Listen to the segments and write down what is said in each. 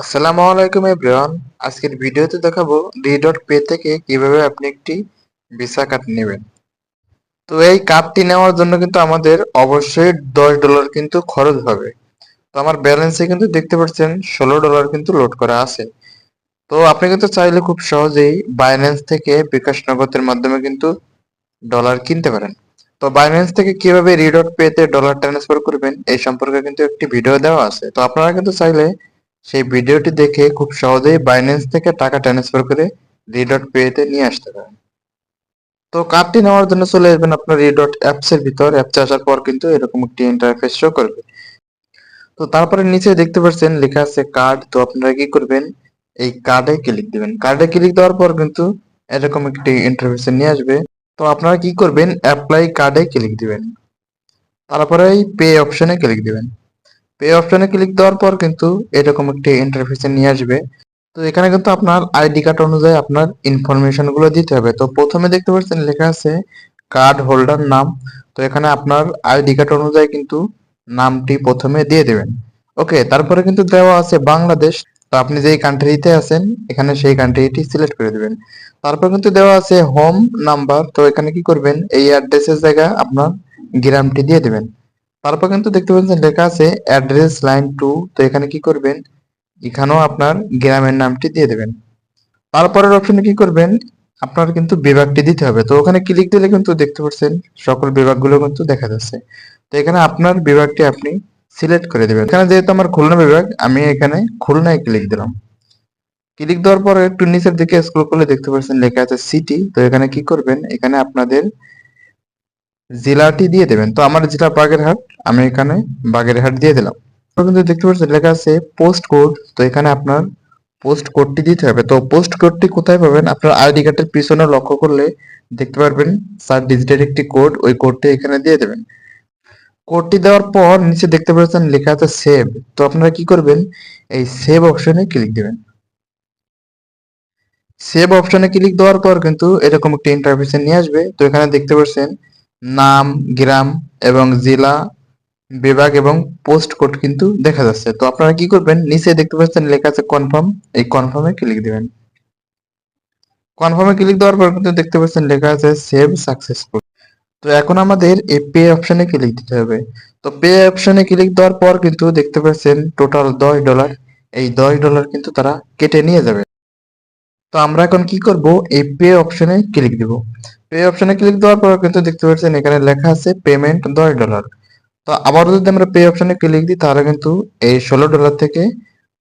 আসসালামু আলাইকুম এভরিওয়ান। আজকের ভিডিওতে দেখাবো ডি.পে থেকে কিভাবে আপনি একটি ভিসা কার্ড নেবেন। তো এই কার্ডটি নেওয়ার জন্য কিন্তু আমাদের অবশ্যই $10 কিন্তু খরচ হবে। তো আমার ব্যালেন্সে কিন্তু দেখতে পাচ্ছেন $16 কিন্তু লোড করা আছে। তো আপনি কিন্তু চাইলে খুব সহজেই বাইন্যান্স থেকে বিকাশ নগদের মাধ্যমে কিন্তু ডলার কিনতে পারেন। তো বাইন্যান্স থেকে কিভাবে ডি.পে তে ডলার ট্রান্সফার করবেন এই সম্পর্কে কিন্তু একটি ভিডিও দেওয়া আছে। তো আপনারা কিন্তু চাইলে সেই ভিডিওটি দেখে খুব সহজেই বাইন্যান্স থেকে টাকা ট্রান্সফার করে ডি.পে তে নিয়ে আসতে পারেন। তো কার্ডটি নেওয়ার জন্য চলে আসবেন আপনার অ্যাপস এর ভিতর। অ্যাপসে আসার পর কিন্তু এরকম একটি ইন্টারফেস শো করবে। তো তারপরে নিচে দেখতে পাচ্ছেন লেখা আছে কার্ড। তো আপনারা কি করবেন, এই কার্ডে ক্লিক দিবেন। কার্ডে ক্লিক দেওয়ার পর কিন্তু এরকম একটি ইন্টারফেসে নিয়ে আসবে। তো আপনারা কি করবেন, অ্যাপ্লাই কার্ডে ক্লিক দিবেন। তারপরে এই পে অপশনে ক্লিক দিবেন। পে অপশনে ক্লিক দেওয়ার পর কিন্তু এরকম একটি ইন্টারফেসে নিয়ে আসবে। তো এখানে কিন্তু আপনার আইডি কার্ড অনুযায়ী আপনার ইনফরমেশন গুলো দিতে হবে। তো প্রথমে দেখতে পাচ্ছেন লেখা আছে কার্ড হোল্ডার নাম। তো এখানে আপনার আইডি কার্ড অনুযায়ী কিন্তু নামটি প্রথমে দিয়ে দেবেন। ওকে, তারপরে কিন্তু দেওয়া আছে বাংলাদেশ। তো আপনি যেই কান্ট্রিতে আছেন এখানে সেই কান্ট্রিটি সিলেক্ট করে দিবেন। তারপর কিন্তু দেওয়া আছে হোম নাম্বার। তো এখানে কি করবেন, এই অ্যাড্রেসের জায়গায় আপনার গ্রামটি দিয়ে দিবেন। তারপর কিন্তু দেখতে পাচ্ছেন লেখা আছে অ্যাড্রেস লাইন 2। তো এখানে কি করবেন, এখানেও আপনার গ্রামের নামটি দিয়ে দেবেন। তারপরের অপশনে কি করবেন, আপনার কিন্তু বিভাগটি দিতে হবে। তো ওখানে ক্লিক দিলে কিন্তু দেখতে পাচ্ছেন সকল বিভাগগুলো কিন্তু দেখা যাচ্ছে। তো এখানে আপনার বিভাগটি আপনি সিলেক্ট করে দেবেন। এখানে যেহেতু আমার খুলনা বিভাগ, আমি এখানে খুলনায় ক্লিক দিলাম। ক্লিক দেওয়ার পর একটু নিচের দিকে স্ক্রল করলে দেখতে পাচ্ছেন লেখা আছে সিটি। তো এখানে কি করবেন, এখানে আপনাদের জেলাটি দিয়ে দেবেন। তো আমার জেলা বাগেরহাট, আমি এখানে বাগেরহাট দিয়ে দিলাম। তো কিন্তু দেখতে পাচ্ছেন লেখা আছে পোস্ট কোড। তো এখানে আপনার পোস্ট কোডটি দিতে হবে। তো পোস্ট কোডটি কোথায় পাবেন, আপনার আইডি কার্ডের পিছনে লক্ষ্য করলে দেখতে পারবেন 4 ডিজিটের একটি কোড। ওই কোডটি এখানে দিয়ে দেবেন। কোডটি দেওয়ার পর নিচে দেখতে পাচ্ছেন লেখা আছে সেভ। তো আপনারা কি করবেন, এই সেভ অপশনে ক্লিক দিবেন। সেভ অপশনে ক্লিক দেওয়ার পর কিন্তু এরকম একটা ইন্টারফেসে নিয়ে আসবে। তো এখানে দেখতে পাচ্ছেন নাম, গ্রাম এবং জেলা, বিভাগ এবং পোস্ট কোড কিন্তু দেখা যাচ্ছে। তো আপনারা কি করবেন, নিচে দেখতে পাচ্ছেন লেখা আছে কনফার্ম। এই কনফার্মে ক্লিক দিবেন। কনফার্মে ক্লিক দেওয়ার পর কিন্তু দেখতে পাচ্ছেন লেখা আছে সেভ সাকসেসফুল। তো এখন আমাদের এই পে অপশনে ক্লিক দিতে হবে। তো পে অপশনে ক্লিক দেওয়ার পর কিন্তু দেখতে পাচ্ছেন টোটাল $10। এই $10 কিন্তু তারা কেটে নিয়ে যাবে। তো আমরা এখন কি করব, এই পে অপশনে ক্লিক দিব। পে অপশনে ক্লিক দেওয়ার পর কিন্তু দেখতে পাচ্ছেন এখানে লেখা আছে পেমেন্ট $10। তো আবারও যদি আমরা পে অপশনে ক্লিক দিই তাহলে কিন্তু এই $16 থেকে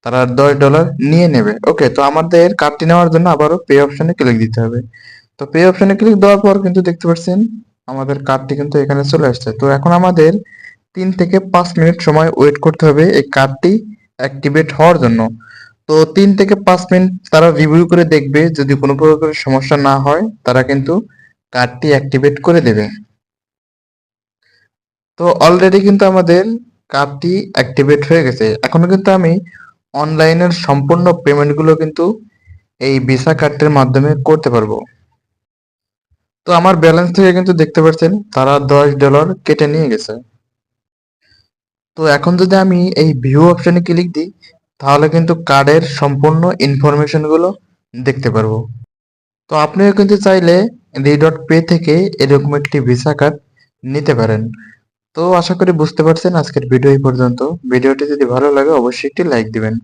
তারা $10 নিয়ে নেবে। ওকে, তো আমাদের কার্ডটি নেওয়ার জন্য আবারও পে অপশনে ক্লিক দিতে হবে। তো পে অপশনে ক্লিক দেওয়ার পর কিন্তু দেখতে পাচ্ছেন আমাদের কার্ডটি কিন্তু এখানে চলে আসছে। তো এখন আমাদের 3 থেকে 5 মিনিট সময় ওয়েট করতে হবে এই কার্ডটি অ্যাক্টিভেট হওয়ার জন্য। তো 3 থেকে 5 মিনিট তারা রিভিউ করে দেখবে, যদি কোনো প্রকার সমস্যা না হয় তারা কিন্তু কার্ডটি অ্যাক্টিভেট করে দেবে। তো অলরেডি কিন্তু আমাদের কার্ডটি অ্যাক্টিভেট হয়ে গেছে। এখনো কিন্তু আমি অনলাইনের সম্পূর্ণ পেমেন্টগুলো কিন্তু এই ভিসা কার্ডের মাধ্যমে করতে পারবো। তো আমার ব্যালেন্স থেকে কিন্তু দেখতে পাচ্ছেন তারা $10 কেটে নিয়ে গেছে। তো এখন যদি আমি এই ভিউ অপশনে ক্লিক দিই তাহলে কিন্তু কার্ডের সম্পূর্ণ ইনফরমেশন গুলো দেখতে পারবো। তো আপনিও কিন্তু চাইলে ডি.পে থেকে এরকম একটি ভিসা কার্ড নিতে পারেন। তো আশা করি বুঝতে পারছেন। আজকের ভিডিও এই পর্যন্ত। ভিডিওটি যদি ভালো লাগে অবশ্যই একটি লাইক দিবেন।